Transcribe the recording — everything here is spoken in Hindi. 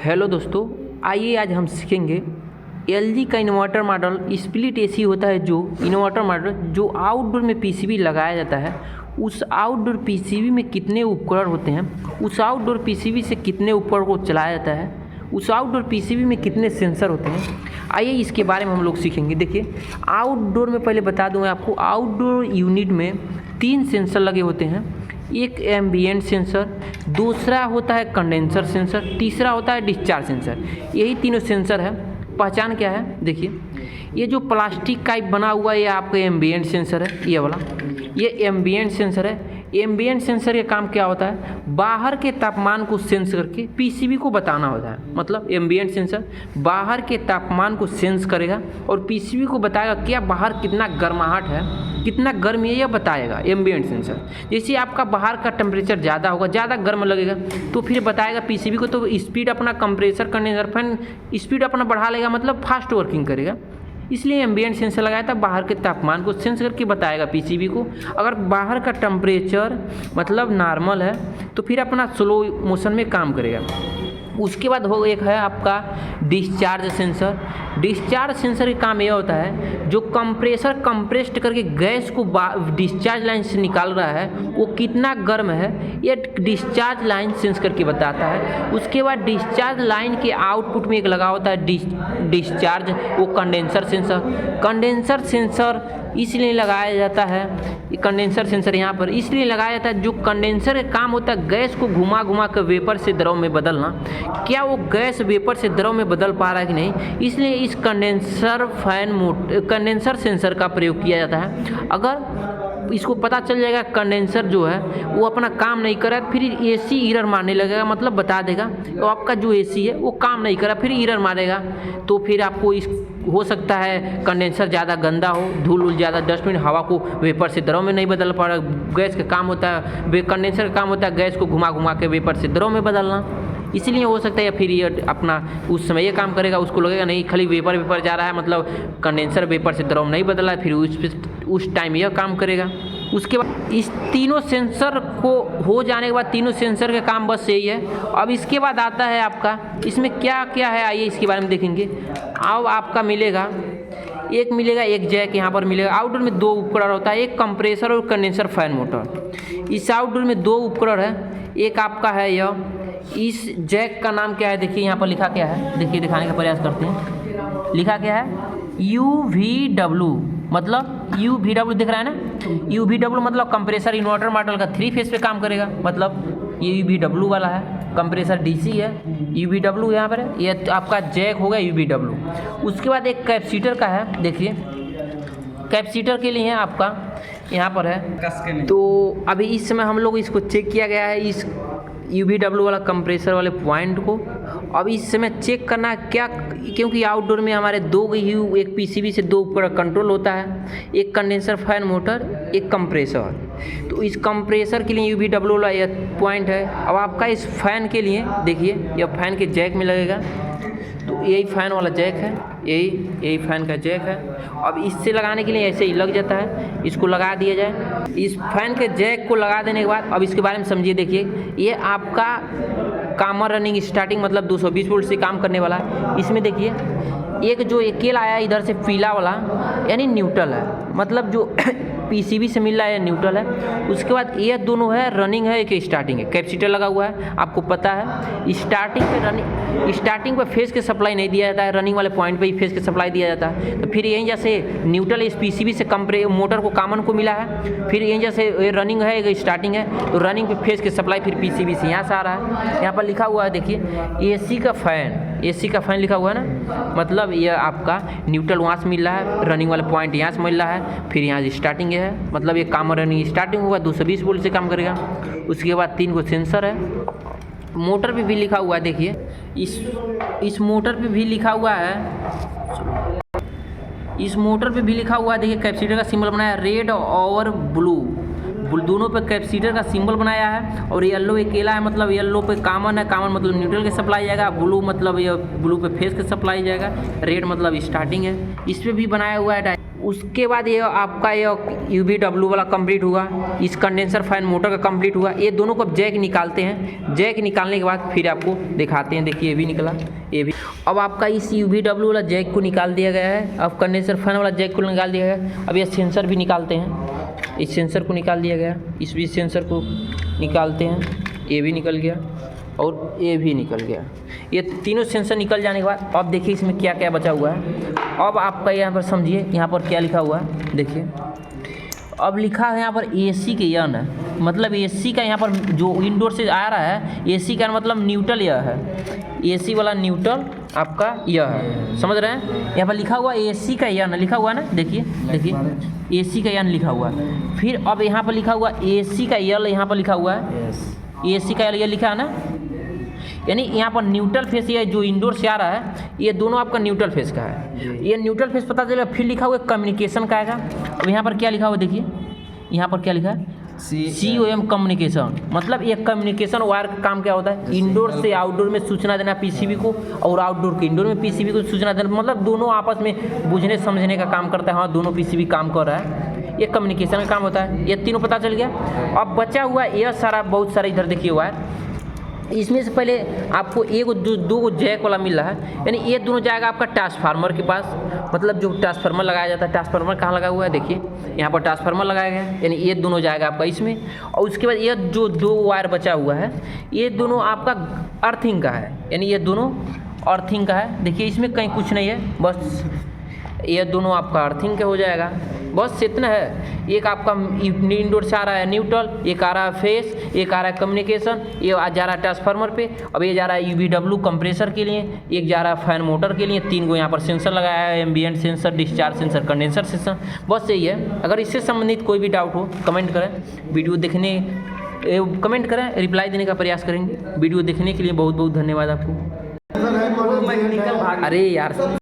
हेलो दोस्तों, आइए आज हम सीखेंगे एलजी का इन्वर्टर मॉडल स्प्लिट एसी होता है। जो इन्वर्टर मॉडल जो आउटडोर में पीसीबी लगाया जाता है, उस आउटडोर पीसीबी में कितने उपकरण होते हैं, उस आउटडोर पीसीबी से कितने उपकरण को चलाया जाता है, उस आउटडोर पीसीबी में कितने सेंसर होते हैं, आइए इसके बारे में हम लोग सीखेंगे। देखिए, आउटडोर में पहले बता दूँ आपको, आउटडोर यूनिट में 3 सेंसर लगे होते हैं। एक एम्बिएंट सेंसर, दूसरा होता है कंडेंसर सेंसर, तीसरा होता है डिस्चार्ज सेंसर। यही तीनों सेंसर है। पहचान क्या है, देखिए ये जो प्लास्टिक का बना हुआ ये आपका एम्बिएंट सेंसर है, ये वाला ये एम्बिएंट सेंसर है। एम्बिएंट सेंसर का काम क्या होता है, बाहर के तापमान को सेंस करके पीसीबी को बताना होता है। मतलब एम्बिएंट सेंसर बाहर के तापमान को सेंस करेगा और पीसीबी को बताएगा क्या बाहर कितना गर्माहट है, कितना गर्म है, यह बताएगा एम्बिएंट सेंसर। जैसे आपका बाहर का टेम्परेचर ज़्यादा होगा, ज़्यादा गर्म लगेगा, तो फिर बताएगा पीसीबी को, तो स्पीड अपना कंप्रेसर कंडेंसर फैन स्पीड अपना बढ़ा लेगा, मतलब फास्ट वर्किंग करेगा। इसलिए एम्बिएंट सेंसर लगाया था, बाहर के तापमान को सेंस करके बताएगा पीसीबी को। अगर बाहर का टेम्परेचर मतलब नॉर्मल है तो फिर अपना स्लो मोशन में काम करेगा। उसके बाद हो एक है आपका डिस्चार्ज सेंसर। डिस्चार्ज सेंसर का काम यह होता है, जो कंप्रेसर कंप्रेस्ड करके गैस को डिस्चार्ज लाइन से निकाल रहा है वो कितना गर्म है, ये डिस्चार्ज लाइन सेंस करके बताता है। उसके बाद डिस्चार्ज लाइन के आउटपुट में एक लगा होता है डिस्चार्ज, वो कंडेंसर सेंसर। कंडेंसर सेंसर इसलिए लगाया जाता है, कंडेंसर सेंसर यहाँ पर इसलिए लगाया जाता है, जो कंडेंसर का काम होता है गैस को घुमा घुमा कर वेपर से द्रव में बदलना। क्या वो गैस वेपर से द्रव में बदल पा रहा है कि नहीं, इसलिए इस कंडेंसर सेंसर का प्रयोग किया जाता है। अगर इसको पता चल जाएगा कंडेंसर जो है वो अपना काम नहीं कर रहा है, फिर एसी एरर मारने लगेगा, मतलब बता देगा तो आपका जो एसी है वो काम नहीं कर रहा, फिर एरर मारेगा। तो फिर आपको हो सकता है कंडेंसर ज़्यादा गंदा हो, धूल ज़्यादा डस्टबिन हवा को वेपर से द्रव में नहीं बदल पा रहा। गैस का काम होता है, कंडेंसर का काम होता है गैस को घुमा घुमा के वेपर से द्रव में बदलना, इसलिए हो सकता है। या फिर ये अपना उस समय ये काम करेगा, उसको लगेगा नहीं खाली वेपर जा रहा है, मतलब कंडेंसर वेपर से द्रव नहीं बदला है, फिर उस टाइम यह काम करेगा। उसके बाद इस तीनों सेंसर को हो जाने के बाद तीनों सेंसर का काम बस यही है। अब इसके बाद आता है आपका, इसमें क्या क्या है आइए इसके बारे में देखेंगे। अब आपका मिलेगा एक जैक यहाँ पर मिलेगा। आउटडोर में 2 उपकरण होता है, एक कंप्रेसर और कंडेंसर फैन मोटर। इस आउटडोर में 2 उपकरण है, एक आपका है यह, इस जैक का नाम क्या है, देखिए यहाँ पर लिखा क्या है, देखिए दिखाने का प्रयास करते हैं। लिखा क्या है, UVW, मतलब UVW दिख रहा है ना, UVW मतलब कंप्रेसर इन्वर्टर मॉडल का 3 फेज पे काम करेगा, मतलब ये UVW वाला है। कंप्रेसर DC है, UVW यहाँ पर है, ये आपका जैक होगा UVW। उसके बाद एक कैपेसिटर का है, देखिए कैपेसिटर के लिए है आपका यहाँ पर है। तो अभी इस समय हम लोग इसको चेक किया गया है, इस UVW वाला कंप्रेसर वाले पॉइंट को। अब इस समय चेक करना क्या, क्योंकि आउटडोर में हमारे 2 एक पीसीबी से 2 उपकरण कंट्रोल होता है, एक कंडेंसर फैन मोटर, एक कंप्रेसर। तो इस कंप्रेसर के लिए UVW वाला यह पॉइंट है। अब आपका इस फैन के लिए देखिए, यह फैन के जैक में लगेगा, तो यही फैन वाला जैक है, यही फैन का जैक है। अब इससे लगाने के लिए ऐसे ही लग जाता है, इसको लगा दिया जाए। इस फैन के जैक को लगा देने के बाद अब इसके बारे में समझिए। देखिए ये आपका कामर रनिंग स्टार्टिंग, मतलब 220 वोल्ट से काम करने वाला है। इसमें देखिए एक जो अकेला आया इधर से पीला वाला, यानी न्यूट्रल है, मतलब जो पीसीबी से मिल रहा है न्यूट्रल है। उसके बाद ये दोनों है रनिंग है, एक स्टार्टिंग है। कैपेसिटर लगा हुआ है, आपको पता है स्टार्टिंग पे फेस के सप्लाई नहीं दिया जाता है, रनिंग वाले पॉइंट पे ही फेस के सप्लाई दिया जाता है। तो फिर यहीं जैसे न्यूट्रल इस पीसीबी से मोटर को कॉमन को मिला है, फिर यहीं जैसे रनिंग है, एक स्टार्टिंग है, तो रनिंग पे फेस के सप्लाई फिर पीसीबी से यहाँ से आ रहा है। यहाँ पर लिखा हुआ है देखिए एसी का फैन लिखा हुआ है ना, मतलब यह आपका न्यूट्रल वहाँ से मिल रहा है, रनिंग वाले पॉइंट यहाँ से मिल रहा है, फिर यहाँ स्टार्टिंग है, मतलब ये काम रनिंग स्टार्टिंग होगा 220 वोल्ट से काम करेगा। उसके बाद 3 को सेंसर है। मोटर पे भी लिखा हुआ है, देखिए इस मोटर पे भी लिखा हुआ है, देखिए कैपेसिटर का सिंबल बनाया है, रेड और ब्लू दोनों पे कैपेसिटर का सिंबल बनाया है। और येलो अकेला है, मतलब येलो पे कॉमन है, कॉमन मतलब न्यूट्रल के सप्लाई जाएगा, ब्लू मतलब ये ब्लू पे फेस के सप्लाई जाएगा, रेड मतलब स्टार्टिंग है। इस पे भी बनाया हुआ है उसके बाद ये आपका ये UVW वाला कंप्लीट हुआ, इस कंडेंसर फैन मोटर का कंप्लीट हुआ। ये दोनों को जैक निकालते हैं, जैक निकालने के बाद फिर आपको दिखाते हैं। देखिए ये भी निकला, ये भी। अब आपका इस UVW वाला जैक को निकाल दिया गया है, अब कंडेंसर फैन वाला जैक को निकाल दिया गया है। अब ये सेंसर भी निकालते हैं, इस सेंसर को निकाल दिया गया, इस भी सेंसर को निकालते हैं, ये भी निकल गया और ये भी निकल गया। ये तीनों सेंसर निकल जाने के बाद अब देखिए इसमें क्या क्या बचा हुआ है। अब आपका यहाँ पर समझिए, यहाँ पर क्या लिखा हुआ है, देखिए अब लिखा है यहाँ पर AC के यन है, मतलब AC का यहाँ पर जो इंडोर से आ रहा है, AC का मतलब न्यूट्रल यह है, AC वाला न्यूट्रल आपका यह है, समझ रहे हैं। यहाँ पर लिखा हुआ AC का यन लिखा हुआ है ना, देखिए देखिए AC का यन लिखा हुआ है। फिर अब यहाँ पर लिखा हुआ AC का यल, यहाँ पर लिखा हुआ है AC का ये लिखा है ना, यानी यहाँ पर न्यूट्रल फेस ये जो इंडोर से आ रहा है ये दोनों आपका न्यूट्रल फेस का है। ये न्यूट्रल फेस पता चलेगा। फिर लिखा हुआ कम्युनिकेशन का आएगा। अब यहाँ पर क्या लिखा हुआ देखिए, यहाँ पर क्या लिखा है COM कम्युनिकेशन, मतलब ये कम्युनिकेशन वायर का काम क्या होता है, इंडोर से आउटडोर में सूचना देना PCB को, और आउटडोर के इंडोर में PCB को सूचना देना, मतलब दोनों आपस में बुझने समझने का काम करता है। हाँ दोनों PCB काम कर रहा है, ये कम्युनिकेशन का काम होता है। ये तीनों पता चल गया। अब बचा हुआ यह सारा बहुत सारा इधर देखिए वायर, इसमें से पहले आपको एक दो जैक वाला मिल रहा है, यानी ये दोनों जाएगा आपका ट्रांसफार्मर के पास, मतलब जो ट्रांसफार्मर लगाया जाता है। ट्रांसफार्मर कहाँ लगा हुआ है, देखिए यहाँ पर ट्रांसफार्मर लगाया गया है, यानी ये दोनों जाएगा आपका इसमें। और उसके बाद ये जो दो वायर बचा हुआ है ये दोनों आपका अर्थिंग का है, यानी ये दोनों अर्थिंग का है। देखिए इसमें कहीं कुछ नहीं है, बस ये दोनों आपका अर्थिंग का हो जाएगा, बस इतना है। एक आपका इंडोर से आ रहा है न्यूट्रल, एक आ रहा है फेस, एक आ रहा है कम्युनिकेशन, ये जा रहा है ट्रांसफार्मर पे, अब ये जा रहा है UVW कंप्रेसर के लिए, एक जा रहा है फैन मोटर के लिए। तीन को यहाँ पर सेंसर लगाया है, ambient sensor, discharge sensor, condenser sensor, बस यही है। अगर इससे संबंधित कोई भी डाउट हो कमेंट करें, वीडियो देखने कमेंट करें, रिप्लाई देने का प्रयास करेंगे। वीडियो देखने के लिए बहुत बहुत धन्यवाद आपको। अरे यार